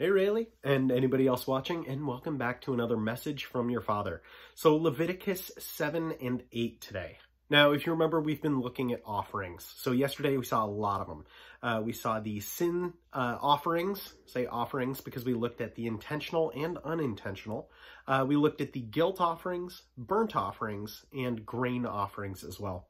Hey Rayleigh, and anybody else watching, and welcome back to another message from your father. So Leviticus 7 and 8 today. Now, if you remember, we've been looking at offerings. So yesterday we saw a lot of them. We saw the sin offerings, say offerings because we looked at the intentional and unintentional. We looked at the guilt offerings, burnt offerings, and grain offerings as well.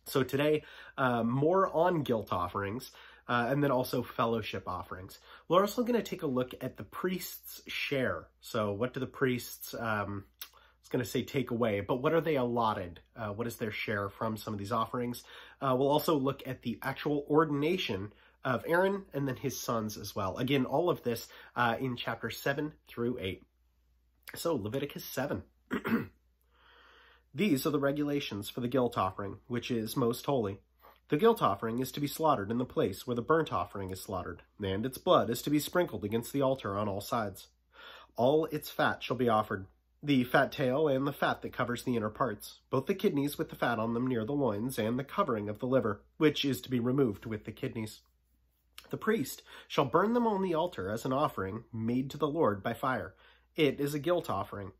So today, more on guilt offerings. And then also fellowship offerings. We're also going to take a look at the priest's share. So what do the priests, I was going to say take away, but what are they allotted? What is their share from some of these offerings? We'll also look at the actual ordination of Aaron and then his sons as well. Again, all of this in chapter 7 through 8. So Leviticus 7. These are the regulations for the guilt offering, which is most holy. The guilt offering is to be slaughtered in the place where the burnt offering is slaughtered, and its blood is to be sprinkled against the altar on all sides. All its fat shall be offered, the fat tail and the fat that covers the inner parts, both the kidneys with the fat on them near the loins, and the covering of the liver, which is to be removed with the kidneys. The priest shall burn them on the altar as an offering made to the Lord by fire. It is a guilt offering.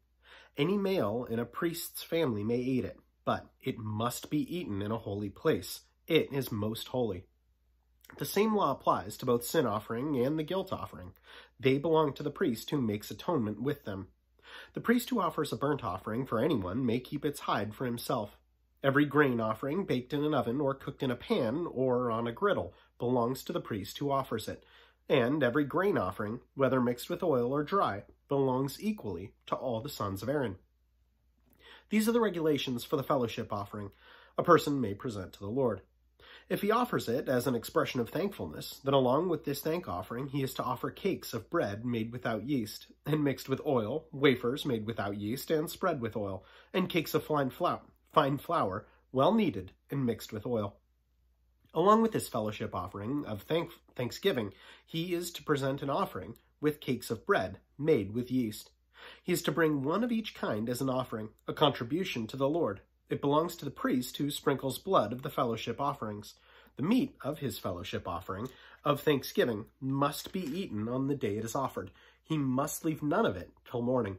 Any male in a priest's family may eat it, but it must be eaten in a holy place. It is most holy. The same law applies to both sin offering and the guilt offering. They belong to the priest who makes atonement with them. The priest who offers a burnt offering for anyone may keep its hide for himself. Every grain offering baked in an oven or cooked in a pan or on a griddle belongs to the priest who offers it, and every grain offering, whether mixed with oil or dry, belongs equally to all the sons of Aaron. These are the regulations for the fellowship offering a person may present to the Lord. If he offers it as an expression of thankfulness, then along with this thank offering, he is to offer cakes of bread made without yeast, and mixed with oil, wafers made without yeast and spread with oil, and cakes of fine flour, well kneaded and mixed with oil. Along with this fellowship offering of thanksgiving, he is to present an offering with cakes of bread made with yeast. He is to bring one of each kind as an offering, a contribution to the Lord. It belongs to the priest who sprinkles blood of the fellowship offerings. The meat of his fellowship offering of thanksgiving must be eaten on the day it is offered. He must leave none of it till morning.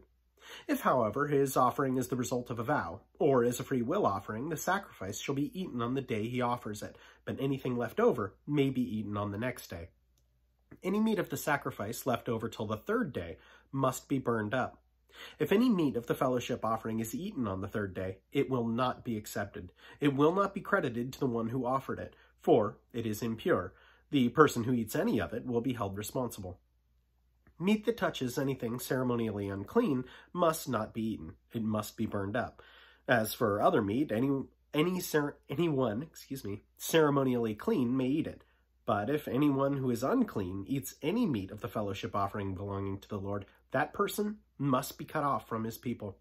If, however, his offering is the result of a vow, or is a free will offering, the sacrifice shall be eaten on the day he offers it, but anything left over may be eaten on the next day. Any meat of the sacrifice left over till the third day must be burned up. If any meat of the fellowship offering is eaten on the third day, it will not be accepted. It will not be credited to the one who offered it, for it is impure. The person who eats any of it will be held responsible. Meat that touches anything ceremonially unclean must not be eaten. It must be burned up. As for other meat, anyone ceremonially clean may eat it. But if anyone who is unclean eats any meat of the fellowship offering belonging to the Lord, that person must be cut off from his people.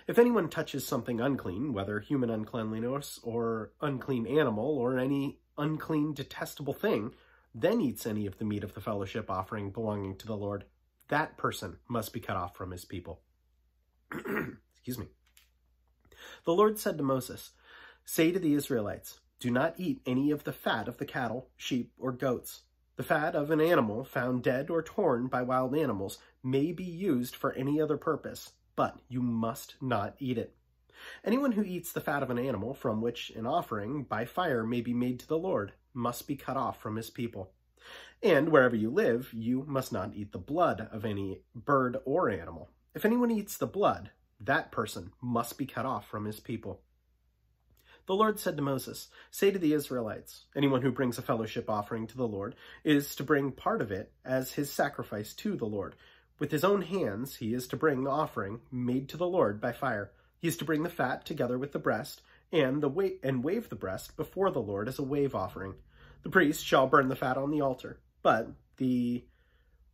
If anyone touches something unclean, whether human uncleanliness or unclean animal or any unclean detestable thing, then eats any of the meat of the fellowship offering belonging to the Lord, that person must be cut off from his people. Excuse me. The Lord said to Moses, "Say to the Israelites, do not eat any of the fat of the cattle, sheep, or goats. The fat of an animal found dead or torn by wild animals may be used for any other purpose, but you must not eat it. Anyone who eats the fat of an animal from which an offering by fire may be made to the Lord must be cut off from his people. And wherever you live, you must not eat the blood of any bird or animal. If anyone eats the blood, that person must be cut off from his people." The Lord said to Moses, "Say to the Israelites, anyone who brings a fellowship offering to the Lord is to bring part of it as his sacrifice to the Lord. With his own hands he is to bring the offering made to the Lord by fire. He is to bring the fat together with the breast and wave the breast before the Lord as a wave offering. The priest shall burn the fat on the altar, but the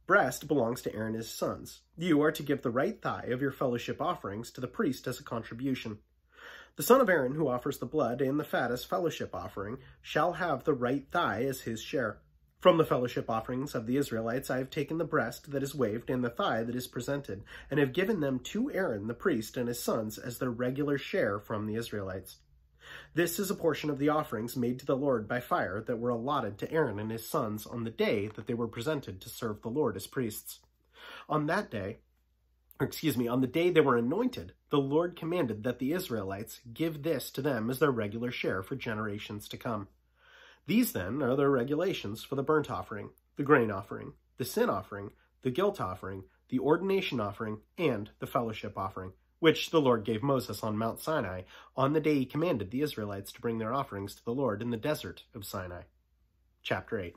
breast belongs to Aaron and his sons. You are to give the right thigh of your fellowship offerings to the priest as a contribution. The son of Aaron who offers the blood and the fat as fellowship offering shall have the right thigh as his share. From the fellowship offerings of the Israelites I have taken the breast that is waved and the thigh that is presented, and have given them to Aaron the priest and his sons as their regular share from the Israelites. This is a portion of the offerings made to the Lord by fire that were allotted to Aaron and his sons on the day that they were presented to serve the Lord as priests. On that day, on the day they were anointed, the Lord commanded that the Israelites give this to them as their regular share for generations to come. These, then, are their regulations for the burnt offering, the grain offering, the sin offering, the guilt offering, the ordination offering, and the fellowship offering, which the Lord gave Moses on Mount Sinai on the day he commanded the Israelites to bring their offerings to the Lord in the desert of Sinai. Chapter 8.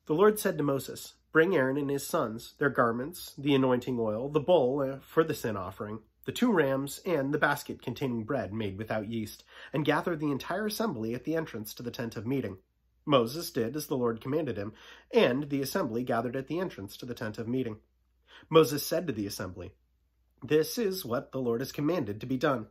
The Lord said to Moses, "Bring Aaron and his sons, their garments, the anointing oil, the bull for the sin offering, the 2 rams, and the basket containing bread made without yeast, and gather the entire assembly at the entrance to the tent of meeting." Moses did as the Lord commanded him, and the assembly gathered at the entrance to the tent of meeting. Moses said to the assembly, "This is what the Lord has commanded to be done."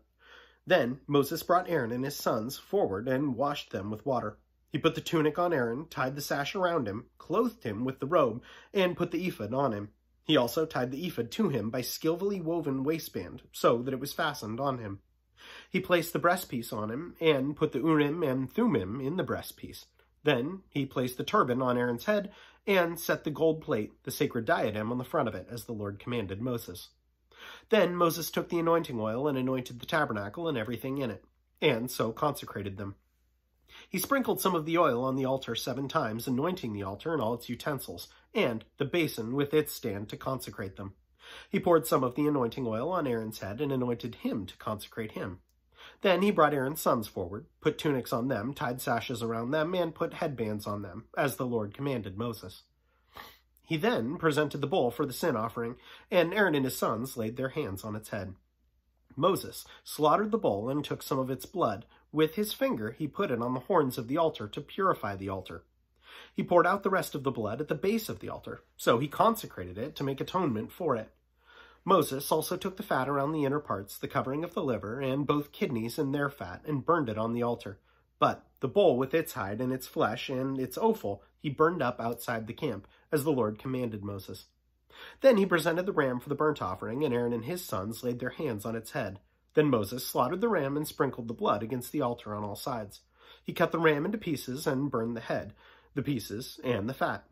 Then Moses brought Aaron and his sons forward and washed them with water. He put the tunic on Aaron, tied the sash around him, clothed him with the robe, and put the ephod on him. He also tied the ephod to him by skillfully woven waistband, so that it was fastened on him. He placed the breastpiece on him, and put the Urim and Thummim in the breastpiece. Then he placed the turban on Aaron's head, and set the gold plate, the sacred diadem, on the front of it, as the Lord commanded Moses. Then Moses took the anointing oil and anointed the tabernacle and everything in it, and so consecrated them. He sprinkled some of the oil on the altar 7 times, anointing the altar and all its utensils, and the basin with its stand to consecrate them. He poured some of the anointing oil on Aaron's head and anointed him to consecrate him. Then he brought Aaron's sons forward, put tunics on them, tied sashes around them, and put headbands on them, as the Lord commanded Moses. He then presented the bull for the sin offering, and Aaron and his sons laid their hands on its head. Moses slaughtered the bull and took some of its blood. With his finger he put it on the horns of the altar to purify the altar. He poured out the rest of the blood at the base of the altar, so he consecrated it to make atonement for it. Moses also took the fat around the inner parts, the covering of the liver, and both kidneys and their fat, and burned it on the altar. But the bull with its hide and its flesh and its offal he burned up outside the camp, as the Lord commanded Moses. Then he presented the ram for the burnt offering, and Aaron and his sons laid their hands on its head. Then Moses slaughtered the ram and sprinkled the blood against the altar on all sides. He cut the ram into pieces and burned the head, the pieces, and the fat.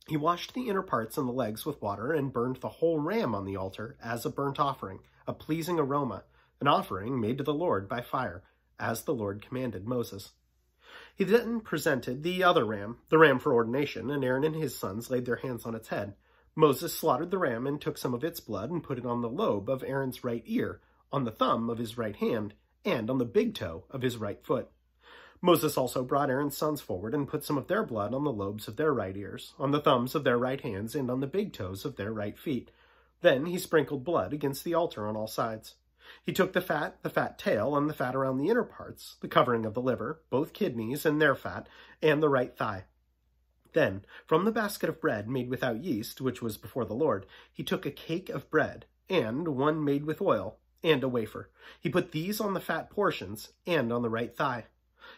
He washed the inner parts and the legs with water and burned the whole ram on the altar as a burnt offering, a pleasing aroma, an offering made to the Lord by fire, as the Lord commanded Moses. He then presented the other ram, the ram for ordination, and Aaron and his sons laid their hands on its head. Moses slaughtered the ram and took some of its blood and put it on the lobe of Aaron's right ear, on the thumb of his right hand, and on the big toe of his right foot. Moses also brought Aaron's sons forward and put some of their blood on the lobes of their right ears, on the thumbs of their right hands, and on the big toes of their right feet. Then he sprinkled blood against the altar on all sides. He took the fat tail, and the fat around the inner parts, the covering of the liver, both kidneys and their fat, and the right thigh. Then, from the basket of bread made without yeast, which was before the Lord, he took a cake of bread, and one made with oil, and a wafer. He put these on the fat portions, and on the right thigh.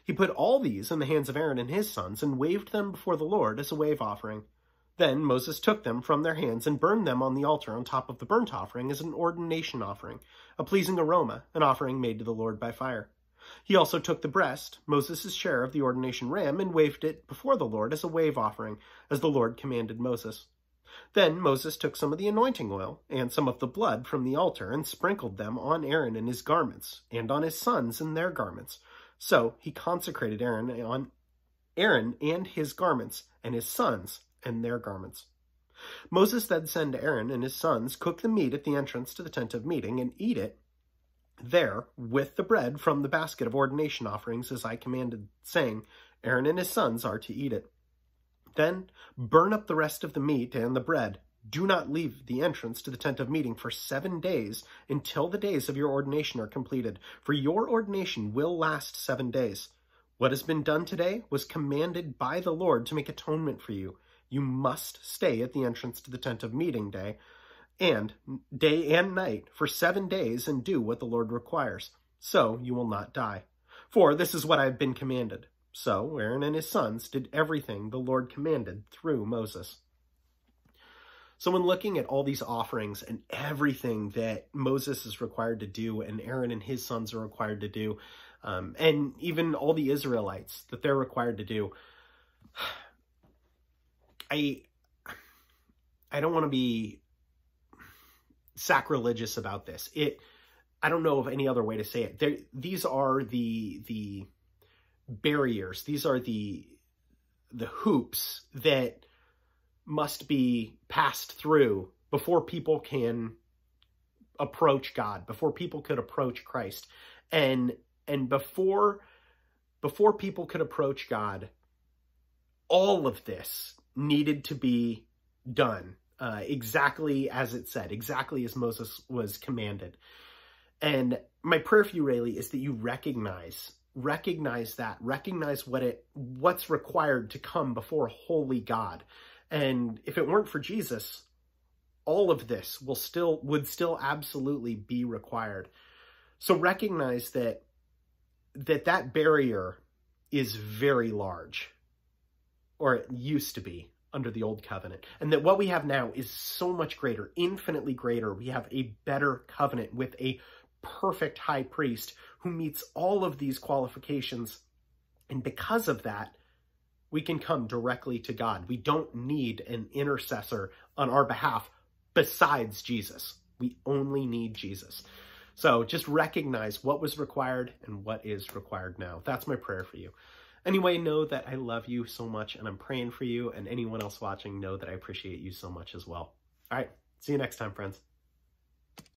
He put all these in the hands of Aaron and his sons, and waved them before the Lord as a wave offering. Then Moses took them from their hands and burned them on the altar on top of the burnt offering as an ordination offering, a pleasing aroma, an offering made to the Lord by fire. He also took the breast, Moses' share of the ordination ram, and waved it before the Lord as a wave offering, as the Lord commanded Moses. Then Moses took some of the anointing oil and some of the blood from the altar and sprinkled them on Aaron and his garments, and on his sons and their garments. So he consecrated Aaron and his garments, and his sons and their garments. Moses then said to Aaron and his sons, "Cook the meat at the entrance to the tent of meeting, and eat it there with the bread from the basket of ordination offerings, as I commanded, saying, Aaron and his sons are to eat it. Then burn up the rest of the meat and the bread. Do not leave the entrance to the tent of meeting for 7 days until the days of your ordination are completed, for your ordination will last 7 days. What has been done today was commanded by the Lord to make atonement for you. You must stay at the entrance to the tent of meeting day and night for 7 days and do what the Lord requires, so you will not die. For this is what I have been commanded." So Aaron and his sons did everything the Lord commanded through Moses. So when looking at all these offerings and everything that Moses is required to do and Aaron and his sons are required to do, and even all the Israelites that they're required to do. I don't want to be sacrilegious about this. I don't know of any other way to say it. These are the barriers. These are the hoops that must be passed through before people can approach God, before people could approach Christ. And before people could approach God, all of this needed to be done exactly as it said, exactly as Moses was commanded. And my prayer for you, Rayleigh, is that you recognize that, recognize what's required to come before a holy God. And if it weren't for Jesus, all of this would still absolutely be required. So recognize that barrier is very large, or it used to be under the old covenant, and that what we have now is so much greater, infinitely greater. We have a better covenant with a perfect high priest who meets all of these qualifications. And because of that, we can come directly to God. We don't need an intercessor on our behalf besides Jesus. We only need Jesus. So just recognize what was required and what is required now. That's my prayer for you. Anyway, know that I love you so much and I'm praying for you, and anyone else watching, know that I appreciate you so much as well. All right, see you next time, friends.